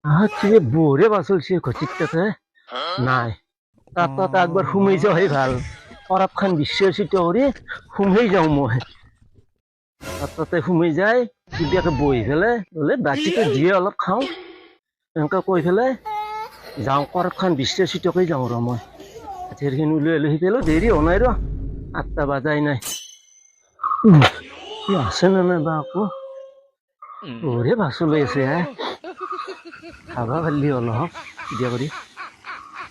আচ্ছা বরে বাসলছি খচিকটাতে নাই তাত তাত একবার হুমেই যাওয়াই ভাল পরাত খান বিশ্বাসিত করে হুমেই যাও মই তাত তাতে হুমেই যায় কিবাকে বহি পেলাই বোলে বাকীটো দিয়ে অলপ খাওঁ এনেকে কৈ পেলাই যাওঁ পৰাত খান বিশ্বাসিতকৈ যাওঁ ৰ মই হাতীৰখিনি উলিয়াই লৈ পেলাই দেৰি হোৱা নাই ৰ 8টা বাজাই নাই কি আছে নে নাই বা আকৌ বৰে বাচো লৈ আছে হে খাবা ভালি অলপ দিয়া কৰি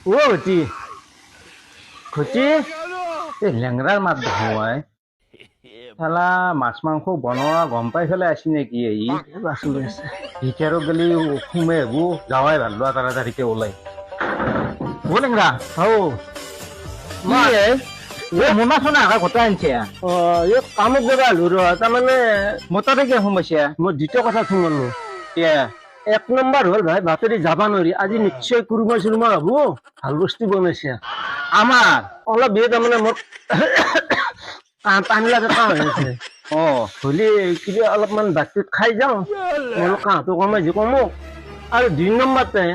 ও ঘটি ঘটি এই লেংৰাৰ মাত দেখুৱাই চালা মাছ মাংস বনোৱা গম পাই পেলাই আছি নেকি এই বাচো লৈ আছে ভিতৰত গেলি সোমে আহিব যাৱাই ভাল লোৱা তাড়াতাড়িকে ওলাই ও লেংৰা হৌ মোনা চোনা আহা ঘটা আনছে এই কামত যাব আলো ৰ তাৰমানে মোৰ তাতে কিয় সোমাইছে মই দ্বিতীয় কথা শুনালো এতিয়া 1 নম্বৰ হ'ল ভাই বাতৰি যাবা নোৱাৰি আজি নিশ্চয় কুৰুমা চুৰুমা হব ভাল বস্তু বনাইছে আমাৰ অলপ বিয়ে তাৰমানে মোৰ পানী লাগে কাহ হৈ আছে হলি কিবা অলপমান বাতিত খাই যাওঁ মোৰ কাহটো কমাই যি কমো আৰু 2 নম্বৰতে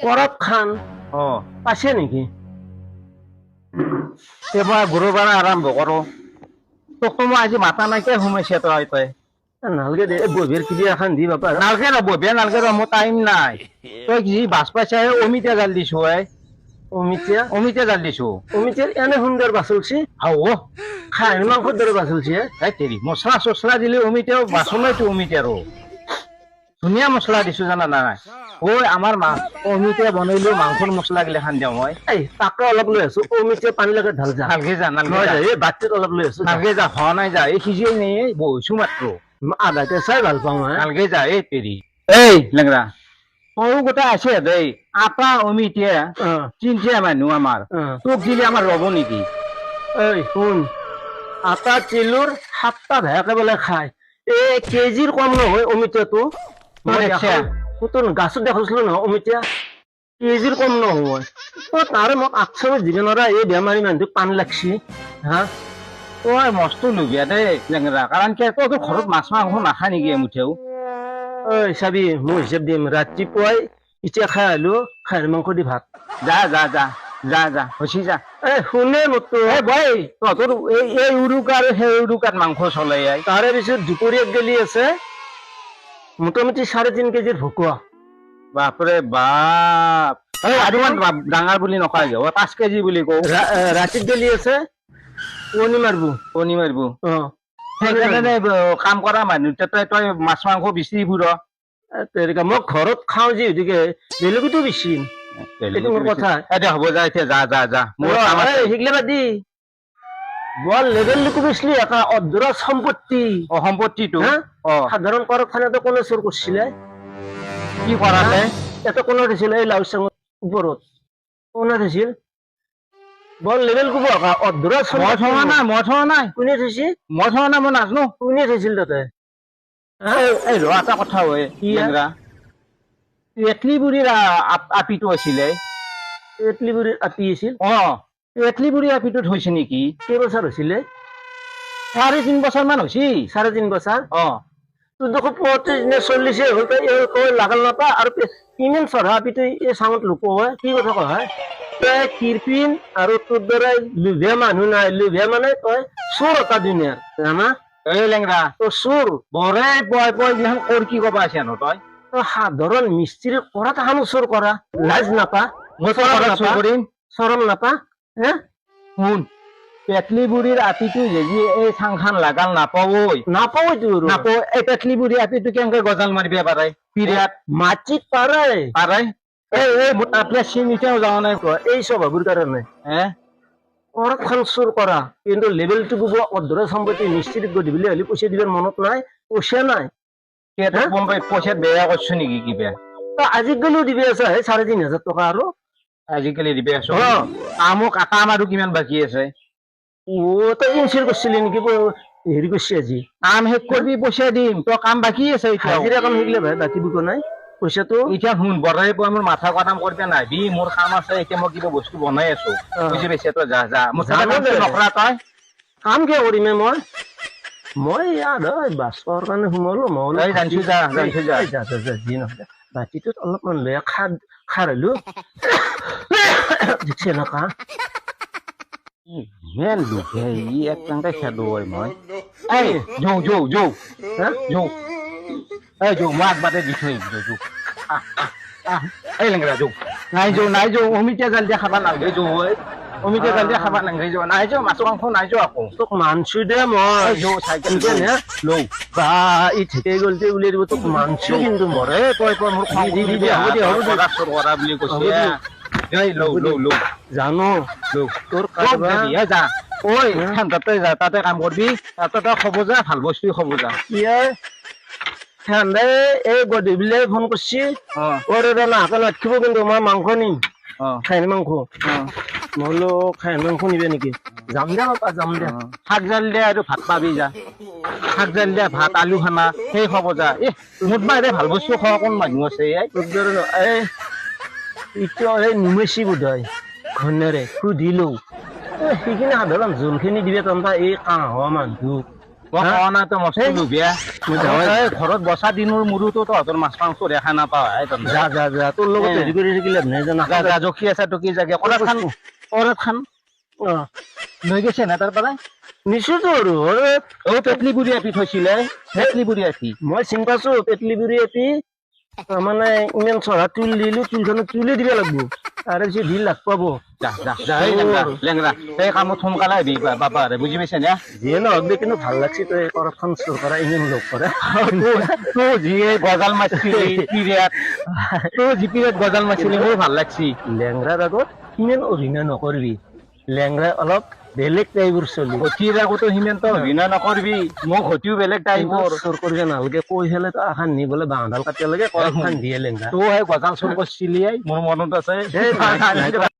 পৰাত খান পাইছে নেকি এবাৰ গুৰুবাৰ আৰম্ভ কৰো তোক মই আজি মাতা নাইকিয়া সোমাইছে তই নালগে দে বহিৰ কিবা এখন দি বাপা নালগে ৰ ববিয়া নালগে ৰ মোৰ টাইম নাই তই যি বাছ পাইছে অমিতা জাল দিছো অমিতা জাল দিছো অমিতাৰ এনে সুন্দৰ বাচলছি খাই মাংসৰ দৰে বাচলছি তেৰি মছলা চছলা দিলে অমিতাও বাচনাইতো অমিতাৰো ধুনীয়া মছলা দিছো জানা নাই আমাৰ অমিতা বনাইলো মাংসৰ মছলা গিলা খান দিওঁ মই তাকে অলপ লৈ আছো অমিতা পানী লাগে ঢাল যা নালগে যা এই বাতিত অলপ লৈ আছো নালগে যা হোৱা নাই যা এই সিজিয়াই নে বহিছো মাত্ৰ আধাতে চাই ভাল পাওঁ নালগে যা এই তেৰি এই লেংৰা সৰু গোটা আছে দেই আপা অমিতা চিন্তিয়া মানুহ আমাৰ তোক দিলে আমাৰ ৰব নেকি এই শুন আটা কিলোৰ 7টা ভেয়াকে বোলে খায় এই কেজিৰ কম নহয় অমিতাটো তোৰ গাছত দেখিছিলো নহয় অমিতা কেজিৰ কম নহয় তাৰে মোক 800 দিব নোৱাৰা এই বেমাৰী মানুহটোক পানী লাগছি হা তই মস্ত লুবিয়া দেই লেংৰা কাৰণ কি তইতো ঘৰত মাছ মাংস নাখায় নেকি এমুঠেও ঐ চাবি মই হিচাপ দিম ৰাতিপুৱাই এতিয়া খাই আহিলো খাহীৰ মাংস দি ভাত যা যা যা যা যা হৈছে যা শুনে মোৰতো বই তহঁতৰ এই উৰুক আৰু সেই উৰুকাত মাংস চলে তাৰে পিছত দুপৰীয়াত গেলি আছে মোটামুটি 3.5 কেজিৰ ভকুৱা বাপৰে বাপ আৰু ডাঙৰ বুলি নকয় 5 কেজি বুলি কওঁ ৰাতিত গেলি আছে কণী মাৰিব সেইকাৰণে কাম কৰা মানুহ তই মাছ মাংস বেছি ফুৰ মই ঘৰত খাওঁ যিহেতুকে বেলেগতো বেছি মোৰ কথা হ'ব যা এতিয়া যা যা যা শিকলে বাদি বৰ লেভেললৈকে বেচলি এটা অধৰা সম্পত্তিটো সাধাৰণ কৰক খানাটো কোনে চোৰ কৰিছিলে কি কৰালে এটা কোনে দিছিলে এই লাউ চাঙৰ ওপৰত কোনে দিছিল বৰ লেভেল কব অধৰা মই থোৱা নাই কোনে থৈছে মই থোৱা নাই মই নাজানো কোনে থৈছিল তাতে এই ৰ এটা কথা হয় লেংৰা এটলি বুঢ়ীৰ আপিটো আছিলে এটলি বুঢ়ীৰ আপি আছিল এটলি বুঢ়ী আপিটোত হৈছে নেকি কেইবছৰ হৈছিলে 3.5 বছৰ মান হৈছে 3.5 বছৰ তোৰ দেখো 35 নে 40 হ'ল তই লাগাল নাপা আৰু কিমান চৰা আপিটো এই চাঙত লোক হয় কি কথা কয় তই কিৰপিন আৰু তোৰ দৰে লোভীয়া মানুহ নাই লোভীয়া মানে তই চোৰ এটা দুনিয়াৰ জানা এই লেংৰা তই চোৰ বৰে পয় যিখন কৰ কি কবা আছে নো তই সাধাৰণ মিস্ত্ৰীৰ পৰা তাহানো চোৰ কৰা লাজ নাপা মই চোৰ কৰিম চৰম নাপা শুন পেটলি বুঢ়ীৰ আপিটো যদি এই চাংখান লাগাল নাপাও এই পেটলি বুঢ়ী আপিটো কেনেকৈ গজাল মাৰিব পাৰে পিৰিয়াত মাটিত পাৰে চিনিতেও যাওঁ নাই এই স্বভাৱৰ কাৰণে ঘৰখন চোৰ কৰা কিন্তু লেভেলটো বুব অধৰা সম্পত্তি মিস্ত্ৰীক গধূলি হলে পইচা দিবৰ মনত নাই পইচা নাই পইচাত বেয়া কৰছো নেকি কিবা আজিকালিও দিবি আছে 3,500 টকা আৰু আজিকালি দিবি আছো কাম আৰু কিমান বাকী আছে তই ইনচিয়ৰ কৰিছিলি নেকি হেৰি কৰিছে আজি কাম শেষ কৰিবি পইচা দিম তই কাম বাকী আছে হাজিৰা কাম শিকিলে ভাই বাকী বুক নাই পইচাটো এতিয়া শুন বৰাই পোৱা মোৰ মাথা কাম কৰিব নাহিবি মোৰ কাম আছে এতিয়া মই কিবা বস্তু বনাই আছো বুজি পাইছে তই যা যা নকৰা তই কাম কিয় কৰিমে মই ইয়াত বাছৰ কাৰণে সোমালো মই জানিছো যা যি নহয় বাতিটোত অলপমান লৈ খাৰ হলো দিছে নকা মেন দুখে ই এক টাংটা খেদো মই এই যৌ যৌ যৌ হা যৌ এই যৌ মাক বাদে দি থৈ যৌ এই লেংৰা যৌ নাই যৌ অমিতা জাল দিয়া খাবা নালাগে যৌ অমিতা জাল দিয়া খাবা নালাগে যৌ নাই যৌ মাছ মাংস নাই যৌ আকৌ তোক মানছো দে মই যৌ চাইকেল নে লৌ বা ই ঠিকেই গ'ল যে উলিয়াই দিব তোক মানছো কিন্তু মৰে তই মোৰ খং দি হ'ব দে কৰা বুলি কৈছে এই লৌ লৌ লৌ জানো লৌ তোৰ ক'ত যাবি যা ঐ ঠাণ্ডাতে যা তাতে কাম কৰবি তাতে তই খাব যা ভাল বস্তু খাব যা ঠাণ্ডাই এই গধূলি ফোন কৰিছি ওরে না হাতে রাখিব কিন্তু মই মাংস নিম খাইন মাংস মই বোলো খাইন মাংস নিবে নেকি যাম দে বাপা যাম দে শাক জাল দিয়া আৰু ভাত পাবি যা শাক জাল দিয়া ভাত আলু খানা সেই খাব যা মোৰ বাহিৰে ভাল বস্তু খোৱা কোন মানুহ আছে এই ইটো এই নুমেছি বোধ হয় ঘনেৰে সুধিলো সেইখিনি সাধাৰণ যোনখিনি দিবে তন্তা এই কাহ মানুহ ঘৰত বচা দিনৰ মূৰতো তহঁতৰ মাছ মাংস দেখা নাপাওঁ যা যা যা তোৰ লগত হেৰি কৰি থাকিলে জানা জখি আছে টকি জাগে কলাত খান লৈ গৈছে না তাৰ পৰা নিছোতো আৰু পেটলি বুঢ়ী আপি থৈছিলে পেটলি বুঢ়ী আপি মই চিনি পাইছো পেটলি বুঢ়ী আপি মানে ইমান চৰা তুল দিলো তুলখনত তুলি দিব লাগিব তাৰে পিছত ঢিল লাগ পাব লেংৰা এই কামত সোনকালে আহিবি বাবা বুজি পাইছে নে যিয়ে নহওক দে কিন্তু ভাল লাগছে তই কৰপচন চোৰ কৰা ইমান লগ কৰে যিয়ে গজাল মাৰিছিলি পিৰিয়াত যি পিৰিয়াত গজাল মাৰিছিলি মোৰ ভাল লাগছি লেংৰাৰ আগত সিমান অভিনয় নকৰিবি লেংৰাই অলপ বেলেগ টাইপৰ চলি সতীৰ আগতো সিমান তই অভিনয় নকৰিবি মোক সতীও বেলেগ টাইপৰ চোৰ কৰিব নালাগে কৈ ফেলে তই এখন নিবলৈ বাঁহডাল কাটিব লাগে কৰপচন দিয়ে লেংৰা তই গজাল চোৰ কৰিছিলি মোৰ মনত আছে